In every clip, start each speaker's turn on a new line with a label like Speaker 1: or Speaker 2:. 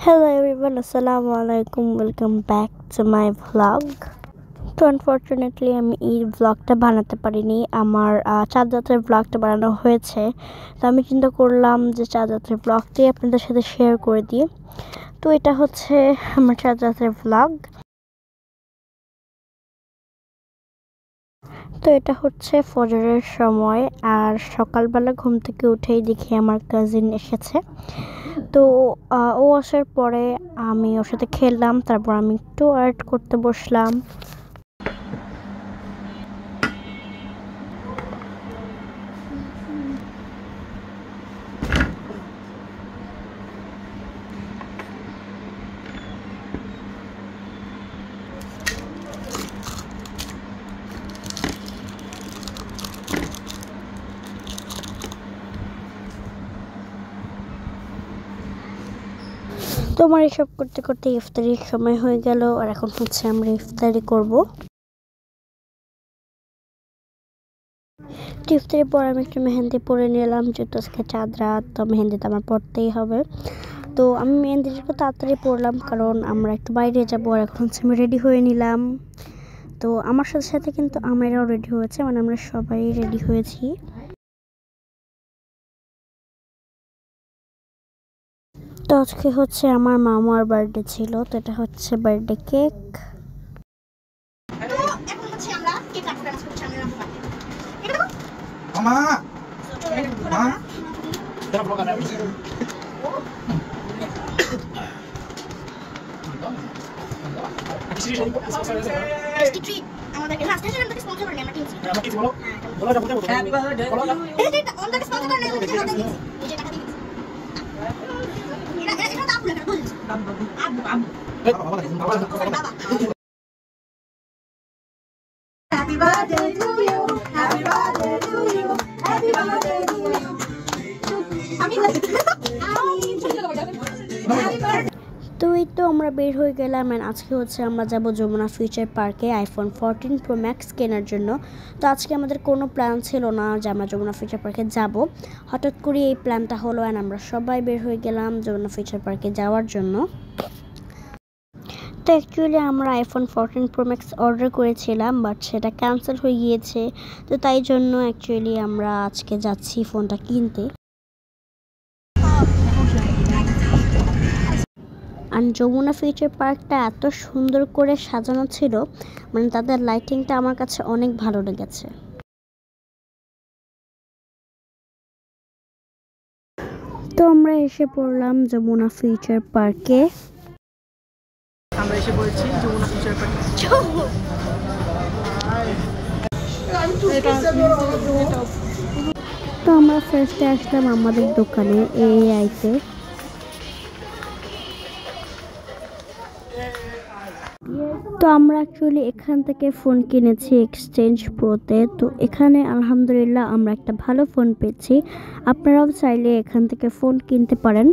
Speaker 1: Hello everyone, assalamu alaikum, welcome back to my vlog. তো unfortunately আমি এই ভ্লগটা বানাতে পারিনি। আমার চাঁদ যাত্রার ভ্লগটা বানানো হয়েছে, তো আমি চিন্তা করলাম যে চাঁদ যাত্রার ভ্লগটি আপনাদের সাথে শেয়ার করে দিই। তো এটা হচ্ছে আমার চাঁদ যাত্রার ভ্লগ। তো এটা হচ্ছে ফজরের সময়, আর সকালবেলা ঘুম থেকে উঠেই দেখি আমার কাজিন এসেছে। তো ও আসার পরে আমি ওর সাথে খেললাম, তারপর আমি একটু আর্ট করতে বসলাম। তো আমার এসব করতে করতে ইফতারির সময় হয়ে গেল, আর এখন হচ্ছে আমরা ইফতারি করব। ইফতারির পর আমি একটু মেহেন্দি পরে নিলাম, যেহেতু আজকে চাঁদ রাত, তো মেহেন্দি তো আমার পরতেই হবে। তো আমি মেহেন্দিটা একটু তাড়াতাড়ি পরলাম, কারণ আমরা একটু বাইরে যাবো। আর এখন হচ্ছে আমি রেডি হয়ে নিলাম। তো আমার সাথে সাথে কিন্তু আমারও রেডি হয়েছে, মানে আমরা সবাই রেডি হয়েছি। তো আজকে হচ্ছে আমার মামার বার্থডে ছিল, তো এটা হচ্ছে birthday cake. Happy birthday to you, happy birthday to you, happy birthday to you. তো এই তো আমরা বের হয়ে গেলাম, এন্ড আজকে হচ্ছে আমরা যাব যমুনা ফিউচার পার্কে আইফোন 14 প্রো ম্যাক্স কেনার জন্য। তো আজকে আমাদের কোনো প্ল্যান ছিল না যে আমরা যমুনা ফিউচার পার্কে যাব, হঠাৎ করে এই প্ল্যানটা হলো, এন্ড আমরা সবাই বের হয়ে গেলাম যমুনা ফিউচার পার্কে যাওয়ার জন্য। তো অ্যাকচুয়ালি আমরা আইফোন 14 প্রো ম্যাক্স অর্ডার করেছিলাম, বাট সেটা ক্যান্সেল হয়ে গিয়েছে। তো তাই জন্য অ্যাকচুয়ালি আমরা আজকে যাচ্ছি ফোনটা কিনতে। আর যমুনা ফিউচার পার্কটা এত সুন্দর করে সাজানো ছিল, মানে তাদের লাইটিংটা আমার কাছে অনেক ভালো লেগেছে। তো আমরা এসে পড়লাম যমুনা ফিউচার পার্কে।
Speaker 2: আমরা এসে পড়েছি যমুনা ফিউচার পার্কে।
Speaker 1: তো আমরা ফার্স্টে আসলাম আমাদের দোকানে এআইতে। তো আমরা অ্যাকচুয়ালি এখান থেকে ফোন কিনেছি এক্সচেঞ্জ প্রোতে। তো এখানে আলহামদুলিল্লাহ আমরা একটা ভালো ফোন পেয়েছি। আপনারাও চাইলে এখান থেকে ফোন কিনতে পারেন।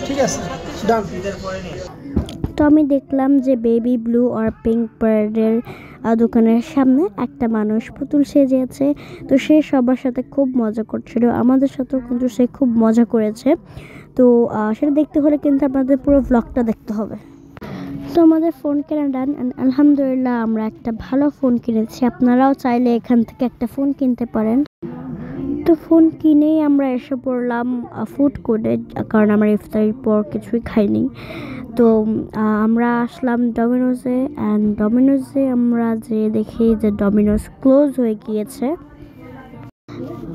Speaker 2: ঠিক আছে, ডান।
Speaker 1: তো আমি দেখলাম যে বেবি ব্লু আর পিঙ্ক বার্ডের দোকানের সামনে একটা মানুষ পুতুল সেজে আছে। তো সে সবার সাথে খুব মজা করছিল, আমাদের সাথেও কিন্তু সে খুব মজা করেছে। তো সেটা দেখতে হলে কিন্তু আপনাদের পুরো ভ্লগটা দেখতে হবে। তো আমাদের ফোন কেনা ডান, আলহামদুলিল্লাহ আমরা একটা ভালো ফোন কিনেছি। আপনারাও চাইলে এখান থেকে একটা ফোন কিনতে পারেন। তো ফোন কিনেই আমরা এসে পড়লাম ফুড কোর্টে, কারণ আমরা ইফতারির পর কিছুই খাইনি। তো আমরা আসলাম ডমিনোজে, অ্যান্ড ডমিনোজে আমরা যে দেখি যে ডমিনোজ ক্লোজ হয়ে গিয়েছে।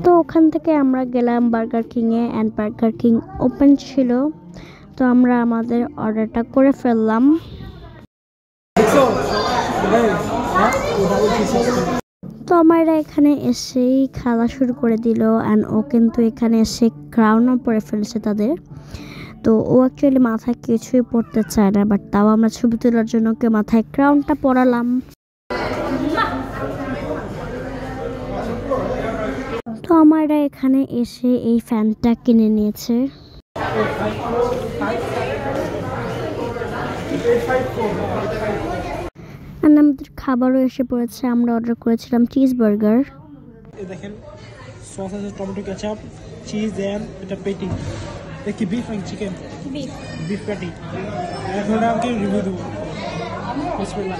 Speaker 1: তো ওখান থেকে আমরা গেলাম বার্গার কিংয়ে, অ্যান্ড বার্গার কিং ওপেন ছিল। তো আমরা আমাদের অর্ডারটা করে ফেললাম। তো আমরা এখানে এসেই খেলা শুরু করে দিল, অ্যান্ড ও কিন্তু এখানে এসে ক্রাউনও পরে ফেলেছে তাদের। তো ও অ্যাকচুয়ালি মাথায় কিছুই পড়তে চায় না, বাট তাও আমরা ছবি তোলার জন্য ওকে মাথায় ক্রাউনটা পরালাম। তো আমরা এখানে এসে এই ফ্যানটা কিনে নিয়েছে। আর আমাদের খাবারও এসে পড়েছে। আমরা অর্ডার করেছিলাম চিজ বার্গার।
Speaker 2: দেখেন সস আছে, টমেটো কেচাপ,
Speaker 3: চিজ এন্ড এটা পেটি দেখি beef and chicken
Speaker 1: beef
Speaker 3: beef patty এখন আমাকে রিভিউ দেবো বিসমিল্লাহ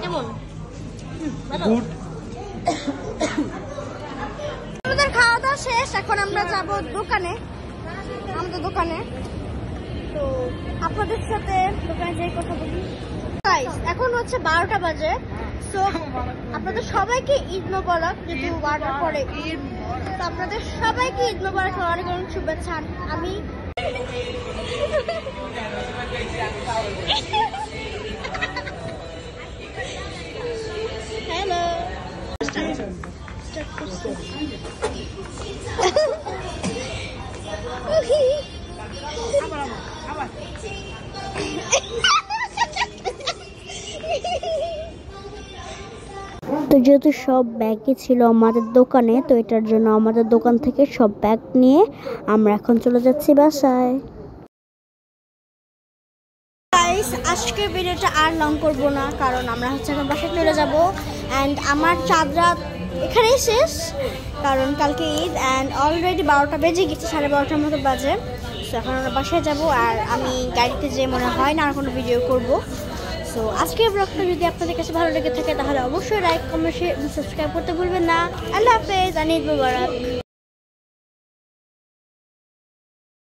Speaker 1: কেমন
Speaker 3: গুড
Speaker 1: আমাদের খাওয়া দাওয়া শেষ এখন আমরা যাব দোকানে আমাদের দোকানে তো আপনাদের সাথে দোকানে যেয়ে কথা বলি গাইস এখন হচ্ছে 12টা বাজে সো আপনাদের সবাইকে ঈদ মোবারক যেহেতু 12টার পরে ঈদ তো আপনাদের সবাইকে ঈদ মোবারক অনেক অনেক শুভেচ্ছা আমি হ্যালো তো যেহেতু সব ব্যাগই ছিল আমাদের দোকানে তো এটার জন্য আমাদের দোকান থেকে সব ব্যাগ নিয়ে আমরা এখন চলে যাচ্ছি বাসায় গাইস আজকের ভিডিওটা আর লং করব না কারণ আমরা হচ্ছে এখন বাসায় চলে যাব এন্ড আমার চাঁদ রাত এখানেই শেষ কারণ কালকে ঈদ এন্ড অলরেডি 12টা বেজে গেছে 12:30টার মতো বাজে তো এখন আমরা বাসায় যাব আর আমি গাড়িতে যে মনে হয় না আর কোনো ভিডিও করব সো আজকের ব্লগটা যদি আপনাদের কাছে ভালো লেগে থাকে তাহলে অবশ্যই লাইক কমেন্ট শেয়ার সাবস্ক্রাইব করতে ভুলবেন না আল্লাহ হাফেজ আর ঈদ মোবারক